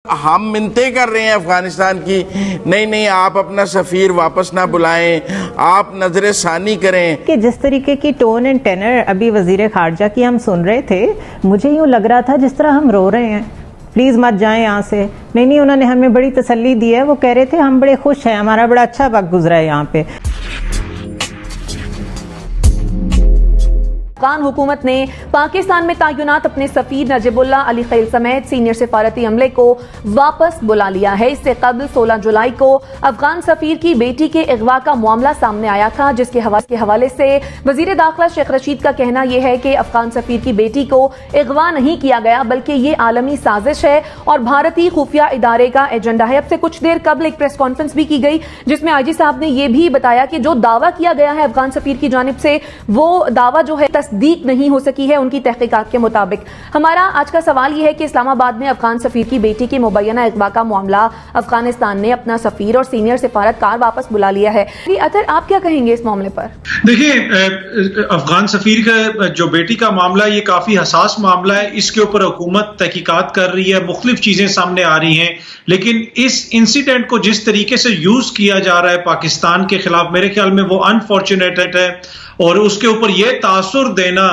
हम मिन्नतें कर रहे हैं अफगानिस्तान की, नहीं नहीं आप अपना सफ़ीर वापस ना बुलाएं, आप नजर सानी करें। कि जिस तरीके की टोन एंड टेनर अभी वजीर खारजा की हम सुन रहे थे, मुझे यूँ लग रहा था जिस तरह हम रो रहे हैं, प्लीज़ मत जाएं यहाँ से। नहीं, उन्होंने हमें बड़ी तसल्ली दी है। वो कह रहे थे हम बड़े खुश हैं, हमारा बड़ा अच्छा वक्त गुजरा है यहाँ पे। अफगान हुकूमत ने पाकिस्तान में तैनात अपने सफीर नजीबुल्लाह अली खैल समेत सीनियर सिफारती अमले को वापस बुला लिया है। इससे कबल 16 जुलाई को अफगान सफीर की बेटी के अगवा का मामला सामने आया था, जिसके हवाले से वजीर दाखिला शेख रशीद का कहना यह है कि अफगान सफीर की बेटी को अगवा नहीं किया गया, बल्कि ये आलमी साजिश है और भारतीय खुफिया इदारे का एजेंडा है। अब से कुछ देर कबल एक प्रेस कॉन्फ्रेंस भी की गई, जिसमें आईजी साहब ने यह भी बताया कि जो दावा किया गया है अफगान सफीर की जानिब से, वो दावा जो है तस्दीक नहीं हो सकी है उनकी तहकीकात के मुताबिक। हमारा आज का सवाल यह है कि इस्लामाबाद में अफगान सफीर की बेटी के मुबैना अगवा का मामला, अफगानिस्तान ने अपना सफीर और सीनियर सिफारतकार वापस बुला लिया है। अतर आप क्या कहेंगे इस मामले पर? देखिए, अफगान सफीर का जो बेटी का मामला, ये काफी हसास मामला है। इसके ऊपर हुकूमत तहकीकात कर रही है, मुख्तलिफ चीजें सामने आ रही हैं, लेकिन इस इंसिडेंट को जिस तरीके से यूज किया जा रहा है पाकिस्तान के खिलाफ, मेरे ख्याल में वो अनफॉर्चुनेट है। और उसके ऊपर यह तासुर देना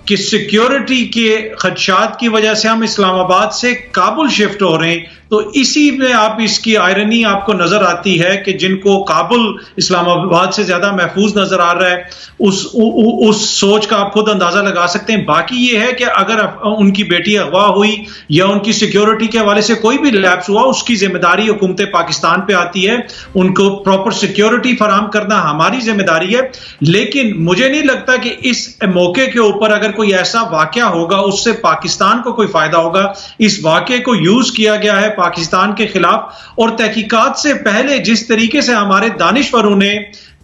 कि सिक्योरिटी के खदशात की वजह से हम इस्लामाबाद से काबुल शिफ्ट हो रहे हैं, तो इसी में आप इसकी आयरनी आपको नजर आती है कि जिनको काबुल इस्लामाबाद से ज्यादा महफूज नजर आ रहा है, उस सोच का आप खुद अंदाजा लगा सकते हैं। बाकी ये है कि अगर उनकी बेटी अगवा हुई या उनकी सिक्योरिटी के हवाले से कोई भी लैप्स हुआ, उसकी जिम्मेदारी हुकूमत पाकिस्तान पे आती है। उनको प्रॉपर सिक्योरिटी फराहम करना हमारी जिम्मेदारी है। लेकिन मुझे नहीं लगता कि इस मौके के ऊपर अगर कोई ऐसा वाकया होगा उससे पाकिस्तान को कोई फायदा होगा। इस वाकये को यूज किया गया है पाकिस्तान के खिलाफ, और तहकीकात से पहले जिस तरीके से हमारे दानिशवरों ने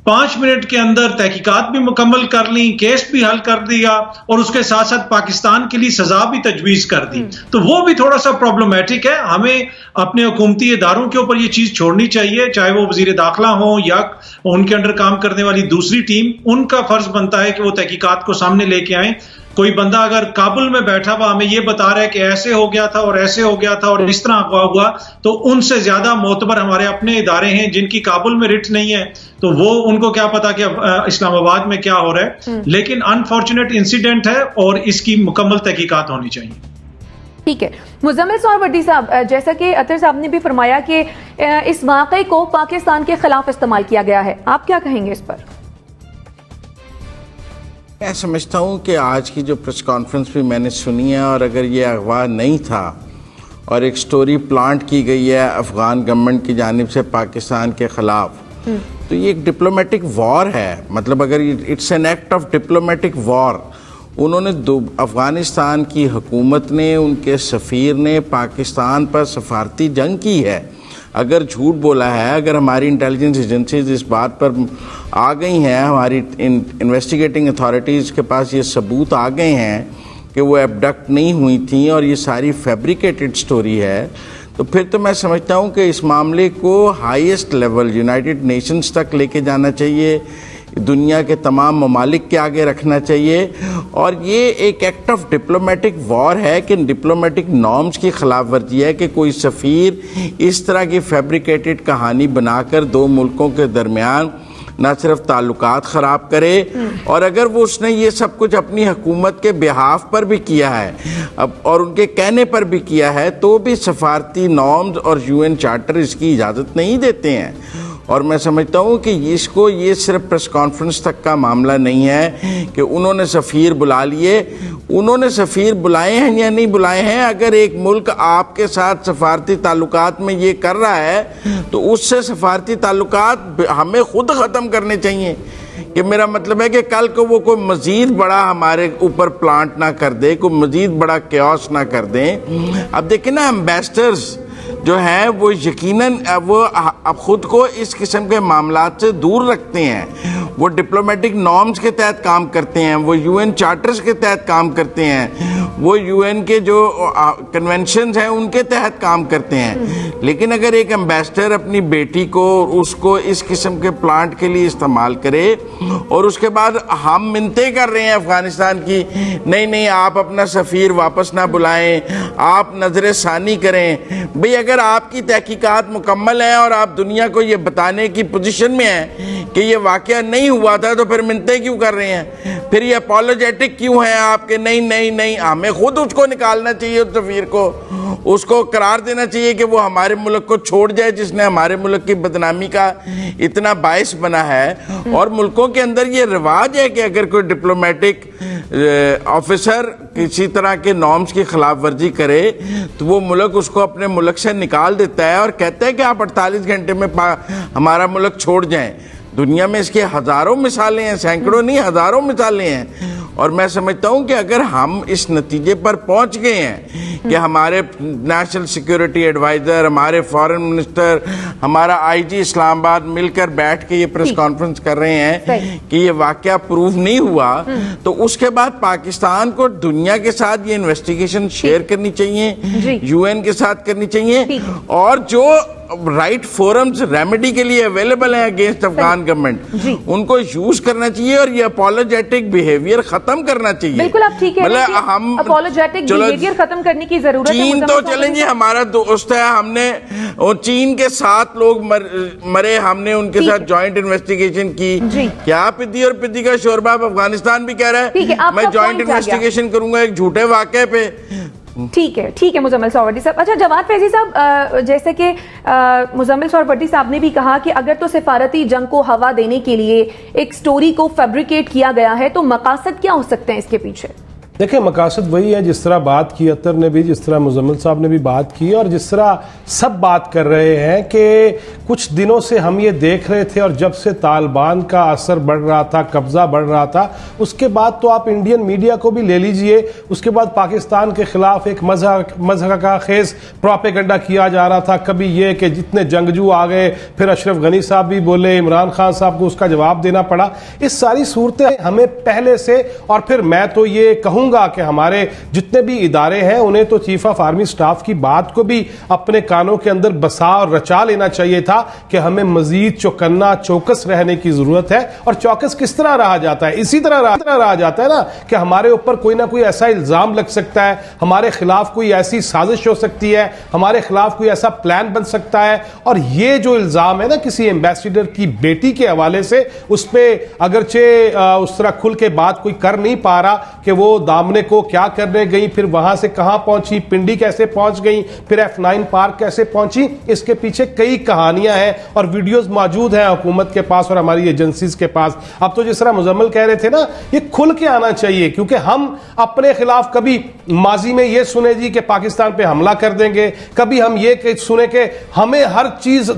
5 मिनट के अंदर तहकीकात भी मुकम्मल कर ली, केस भी हल कर दिया और उसके साथ साथ पाकिस्तान के लिए सजा भी तजवीज कर दी, तो वो भी थोड़ा सा प्रॉब्लमेटिक है। हमें अपने हुकूमती इदारों के ऊपर ये चीज छोड़नी चाहिए, चाहे वो वजीर दाखिला हो या उनके अंडर काम करने वाली दूसरी टीम। उनका फर्ज बनता है कि वो तहकीकात को सामने लेके आए। कोई बंदा अगर काबुल में बैठा हुआ हमें यह बता रहा है कि ऐसे हो गया था और ऐसे हो गया था और इस तरह हुआ, तो उनसे ज्यादा मोतबर हमारे अपने इदारे हैं जिनकी काबुल में रिट नहीं है, तो वो उनको क्या पता कि इस्लामाबाद में क्या हो रहा है। लेकिन अनफॉर्चुनेट इंसिडेंट है और इसकी मुकम्मल तहकीकात होनी चाहिए। ठीक है, मुजम्मिल सोहरवर्दी साहब, जैसा कि अतर साहब ने भी फरमाया कि इस वाक़े को पाकिस्तान के खिलाफ इस्तेमाल किया गया है, आप क्या कहेंगे इस पर? मैं समझता हूँ कि आज की जो प्रेस कॉन्फ्रेंस भी मैंने सुनी है, और अगर ये अगवा नहीं था और एक स्टोरी प्लांट की गई है अफ़गान गवर्नमेंट की जानिब से पाकिस्तान के ख़िलाफ़, तो ये एक डिप्लोमेटिक वॉर है। मतलब अगर it's an act of diplomatic war. उन्होंने अफ़गानिस्तान की हुकूमत ने, उनके सफ़ीर ने पाकिस्तान पर सफारती जंग की है। अगर झूठ बोला है, अगर हमारी इंटेलिजेंस एजेंसीज इस बात पर आ गई हैं, हमारी इन्वेस्टिगेटिंग अथॉरिटीज़ के पास ये सबूत आ गए हैं कि वो एबडक्ट नहीं हुई थी और ये सारी फैब्रिकेटेड स्टोरी है, तो फिर तो मैं समझता हूँ कि इस मामले को हाईएस्ट लेवल यूनाइटेड नेशंस तक लेके जाना चाहिए, दुनिया के तमाम ममालिक के आगे रखना चाहिए। और ये एक एक्ट ऑफ डिप्लोमेटिक वॉर है कि डिप्लोमेटिक नॉर्म्स की खिलाफ वर्जी है कि कोई सफ़ीर इस तरह की फैब्रिकेटेड कहानी बनाकर दो मुल्कों के दरमियान न सिर्फ ताल्लुकात ख़राब करे, और अगर वो उसने ये सब कुछ अपनी हुकूमत के बिहाफ पर भी किया है अब और उनके कहने पर भी किया है, तो भी सफारती नॉर्म्स और UN चार्टर इसकी इजाज़त नहीं देते हैं। और मैं समझता हूँ कि इसको ये सिर्फ प्रेस कॉन्फ्रेंस तक का मामला नहीं है कि उन्होंने सफ़ीर बुला लिए। उन्होंने सफ़ीर बुलाए हैं या नहीं बुलाए हैं, अगर एक मुल्क आपके साथ सफारती ताल्लुकात में ये कर रहा है तो उससे सफारती ताल्लुकात हमें खुद ख़त्म करने चाहिए। कि मेरा मतलब है कि कल को वो कोई मज़ीद बड़ा हमारे ऊपर प्लांट ना कर दे, कोई मज़ीद बड़ा क्योस ना कर दें। अब देखिए ना, एम्बेसडर्स जो हैं वो यकीनन वो अब ख़ुद को इस किस्म के मामलात से दूर रखते हैं। वो डिप्लोमेटिक नॉर्म्स के तहत काम करते हैं, वो UN चार्टर्स के तहत काम करते हैं, वो UN के जो कन्वेंशंस हैं उनके तहत काम करते हैं। लेकिन अगर एक एम्बेसडर अपनी बेटी को उसको इस किस्म के प्लांट के लिए इस्तेमाल करे और उसके बाद हम मिन्नतें कर रहे हैं अफगानिस्तान की, नहीं नहीं आप अपना सफ़ीर वापस ना बुलाएं, आप नजर सानी करें। भाई अगर अगर आपकी तहकीकात मुकम्मल है और आप दुनिया को ये बताने की पोजीशन में हैं कि ये वाकया नहीं हुआ था, तो फिर मिन्नतें क्यों कर रहे हैं? फिर ये अपॉलोजेटिक क्यों हैं आपके? नहीं नहीं नहीं, हमें खुद उसको निकालना चाहिए, उस सफीर को, उसको करार देना चाहिए कि वो हमारे मुल्क को छोड़ जाए, जिसने हमारे मुल्क की बदनामी का इतना बायस बना है। और मुल्कों के अंदर ये रिवाज है कि अगर कोई डिप्लोमेटिक ऑफिसर किसी तरह के नॉर्म्स की खिलाफ वर्जी करे तो वो मुल्क उसको अपने मुल्क से निकाल देता है और कहता है कि आप 48 घंटे में हमारा मुल्क छोड़ जाएं। दुनिया में इसके हजारों मिसालें हैं, सैकड़ों नहीं हजारों मिसालें हैं। और मैं समझता हूं कि अगर हम इस नतीजे पर पहुंच गए हैं कि हमारे नेशनल सिक्योरिटी एडवाइजर, हमारे फॉरेन मिनिस्टर, हमारा आईजी इस्लामाबाद मिलकर बैठ के ये प्रेस कॉन्फ्रेंस कर रहे हैं कि ये वाकया प्रूव नहीं हुआ, तो उसके बाद पाकिस्तान को दुनिया के साथ ये इन्वेस्टिगेशन शेयर करनी चाहिए, यूएन के साथ करनी चाहिए, और जो राइट फोरम्स रेमेडी के लिए अवेलेबल है अगेंस्ट अफगान गवर्नमेंट, उनको यूज करना चाहिए और ये अपॉलोजेटिक बिहेवियर खत्म करना चाहिए। बिल्कुल आप ठीक है, मतलब हम अपॉलोजेटिक बिहेवियर खत्म करने की जरूरत है। चीन तो चलें जी, हमारा दोस्त है, हमने चीन के 7 लोग मरे, हमने उनके साथ जॉइंट इन्वेस्टिगेशन की। क्या पिद्दी और पिद्दी का शोरबा? अफगानिस्तान भी कह रहा है मैं जॉइंट इन्वेस्टिगेशन करूंगा एक झूठे वाकये पे। ठीक है मुजम्मिल सोहरावर्दी साहब। अच्छा जवाद फैजी साहब, जैसे कि मुजम्मिल सोहरावर्दी साहब ने भी कहा कि अगर तो सिफारती जंग को हवा देने के लिए एक स्टोरी को फैब्रिकेट किया गया है तो मकासद क्या हो सकते हैं इसके पीछे? देखिए मकासद वही है जिस तरह बात की अतर ने भी, जिस तरह मुजम्मिल साहब ने भी बात की, और जिस तरह सब बात कर रहे हैं कि कुछ दिनों से हम ये देख रहे थे, और जब से तालिबान का असर बढ़ रहा था, कब्जा बढ़ रहा था, उसके बाद तो आप इंडियन मीडिया को भी ले लीजिए, उसके बाद पाकिस्तान के खिलाफ एक मजहक का खेज प्रोपेगेंडा किया जा रहा था। कभी ये कि जितने जंगजू आ गए, फिर अशरफ गनी साहब भी बोले, इमरान खान साहब को उसका जवाब देना पड़ा। इस सारी सूरतें हमें पहले से, और फिर मैं तो ये कहूँगा कि हमारे जितने भी इदारे हैं उन्हें तो चीफ ऑफ आर्मी स्टाफ की बात को भी अपने कानों के अंदर बसा और रचा लेना चाहिए था कि हमें मजीद चौकन्ना चौकस रहने की जरूरत है। और चौकस किस तरह रहा जाता है? इसी तरह रहा जाता है ना कि हमारे ऊपर कोई ना कोई ऐसा इल्जाम लग सकता है, हमारे खिलाफ कोई ऐसी साजिश हो सकती है, हमारे खिलाफ कोई ऐसा प्लान बन सकता है, और ये जो इल्जाम है ना किसी एम्बेसडर की बेटी के हवाले से, उस पर अगरचे उस तरह खुल के बात कोई कर नहीं पा रहा कि वो दामने को क्या करने गई, फिर वहां से कहां पहुंची, पिंडी कैसे पहुंच गई, फिर F9 पार्क कैसे पहुंची, इसके पीछे कई कहानियां हैं और वीडियोस मौजूद हैं हुकूमत के पास और हमारी एजेंसीज के पास। अब तो जिस तरह मुजम्मिल कह रहे थे ना, ये खुल के आना चाहिए, क्योंकि हम अपने खिलाफ कभी माजी में ये सुने जी कि पाकिस्तान पे हमला कर देंगे, कभी हम ये सुने कि हमें हर चीज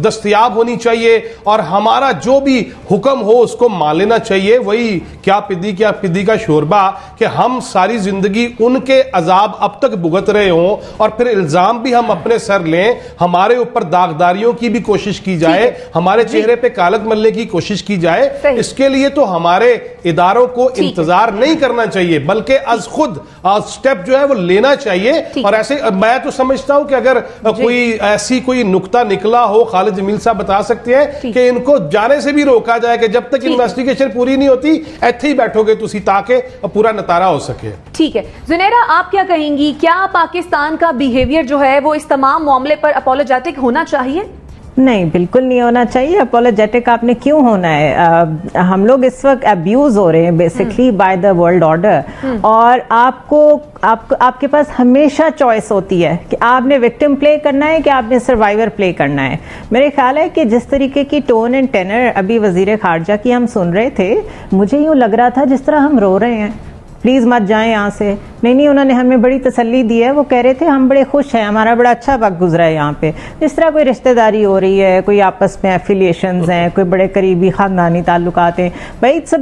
दस्तयाब होनी चाहिए और हमारा जो भी हुक्म हो उसको मान लेना चाहिए। वही क्या पिद्दी का शोरबा कि हम सारी जिंदगी उनके अजाब अब तक भुगत रहे हों और फिर इल्जाम भी हम अपने सर लें, हमारे ऊपर दागदारियों की भी कोशिश की जाए, हमारे चेहरे पे कालक मलने की कोशिश की जाए। इसके लिए तो हमारे इदारों को इंतजार नहीं करना चाहिए, बल्कि अज खुद स्टेप जो है वो लेना चाहिए। और ऐसे मैं तो समझता हूं कि अगर कोई नुक्ता निकला हो, खालिद जमील साहब बता सकते हैं कि इनको जाने से भी रोका जाए कि जब तक इन्वेस्टिगेशन पूरी नहीं होती ऐसे ही बैठोगे तुसी ताकि पूरा नतारा हो सके। ठीक है जुनैरा, आप क्या कहेंगी, क्या पाकिस्तान का बिहेवियर जो है वो इस तमाम मामले पर अपॉलोजेटिक होना चाहिए? नहीं, बिल्कुल नहीं होना चाहिए। अपॉलोजेटिक आपने क्यों होना है? हम लोग इस वक्त अब्यूज हो रहे हैं basically by the world order, और आपके पास हमेशा चॉइस होती है कि आपने विक्टिम प्ले करना है कि आपने सर्वाइवर प्ले करना है। मेरे ख्याल है कि जिस तरीके की टोन एंड टेनर अभी वजीर खारजा की हम सुन रहे थे, मुझे यूं लग रहा था जिस तरह हम रो रहे हैं, प्लीज़ मत जाएं यहाँ से। नहीं, उन्होंने हमें बड़ी तसल्ली दी है। वो कह रहे थे हम बड़े खुश हैं, हमारा बड़ा अच्छा वक्त गुजरा है यहाँ पे। जिस तरह कोई रिश्तेदारी हो रही है, कोई आपस में एफिलिएशंस हैं, कोई बड़े करीबी ख़ानदानी ताल्लुकात हैं। भाई it's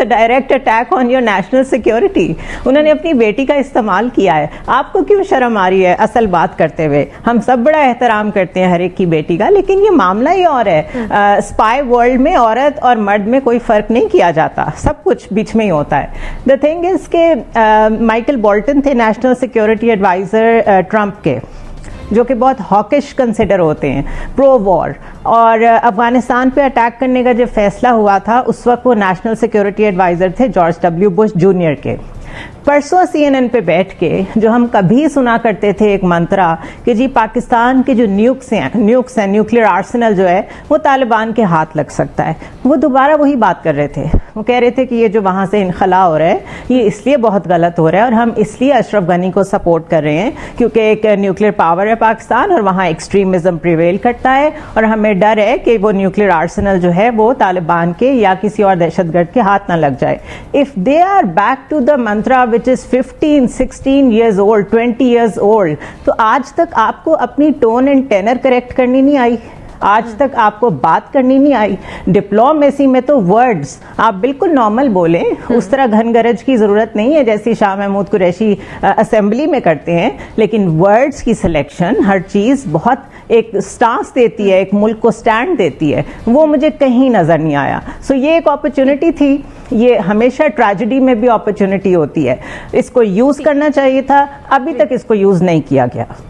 a direct attack on your national security. उन्होंने अपनी बेटी का इस्तेमाल किया है। आपको क्यों शर्म आ रही है असल बात करते हुए? हम सब बड़ा एहतराम करते हैं हर एक की बेटी का, लेकिन ये मामला ही और है। स्पाई वर्ल्ड में औरत और मर्द में कोई फ़र्क नहीं किया जाता, सब कुछ बीच में ही होता है। द थिंग इज के माइकल बोल्टन थे नेशनल सिक्योरिटी एडवाइजर ट्रंप के, जो कि बहुत हॉकिश कंसिडर होते हैं, प्रो वॉर, और अफगानिस्तान पे अटैक करने का जब फैसला हुआ था उस वक्त वो नेशनल सिक्योरिटी एडवाइजर थे जॉर्ज डब्ल्यू बुश जूनियर के। परसों CNN पे बैठ के जो हम कभी सुना करते थे एक मंत्रा कि जी पाकिस्तान के जो न्यूक्स हैं न्यूक्लियर आर्सेनल जो है वो तालिबान के हाथ लग सकता है, वो दोबारा वही बात कर रहे थे। वो कह रहे थे कि ये जो वहाँ से इनखला हो रहा है ये इसलिए बहुत गलत हो रहा है और हम इसलिए अशरफ गनी को सपोर्ट कर रहे हैं क्योंकि एक न्यूक्लियर पावर है पाकिस्तान और वहाँ एक्सट्रीमिज्म प्रिवेल करता है और हमें डर है कि वो न्यूक्लियर आर्सेनल जो है वो तालिबान के या किसी और दहशतगर्द के हाथ ना लग जाए। If they are back to the mantra which is 15, 16 years old, 20 years old, तो आज तक आपको अपनी टोन एंड टेनर करेक्ट करनी नहीं आई, आज तक आपको बात करनी नहीं आई। डिप्लोमेसी में तो वर्ड्स आप बिल्कुल नॉर्मल बोलें, उस तरह घनगरज की जरूरत नहीं है जैसी शाह महमूद कुरैशी असेंबली में करते हैं, लेकिन वर्ड्स की सिलेक्शन हर चीज बहुत एक स्टांस देती है, एक मुल्क को स्टैंड देती है, वो मुझे कहीं नजर नहीं आया। सो ये एक अपॉर्चुनिटी थी, ये हमेशा ट्रेजेडी में भी अपॉर्चुनिटी होती है, इसको यूज करना चाहिए था, अभी तक इसको यूज नहीं किया गया।